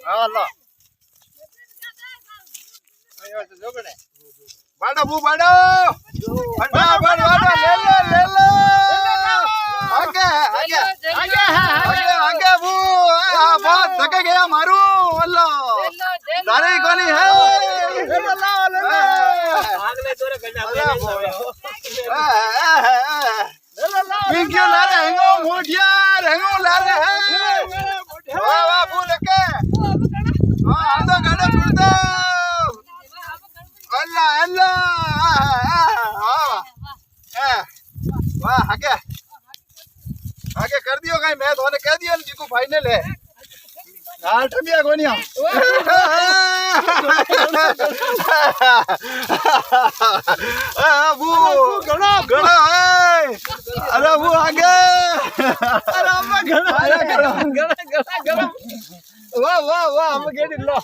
હા લો આયો તો જોગણે બાડો બુ બાડો બાડો બાડો લે લે આગે આગે આગે આગે બુ આ બહુત થકે ગયા મારું અલ્લાહ તારી કોની હે લે લાવ લે આગલે તોરે ગડા पिंक्यू लारे हेंगो मोठिया हेंगो लारे वाह वाह फूल के हां आंदो गाड़ो छुड़दो अल्लाह अल्लाह हां वाह आगे आगे कर दियो कहीं मैं तोने कह दिया जी को फाइनल है हां ठबिया कोनिया बू गणो गणो अरे वो आगे अरे हम गणो गणो गणो वाह वाह वाह हम गेट लो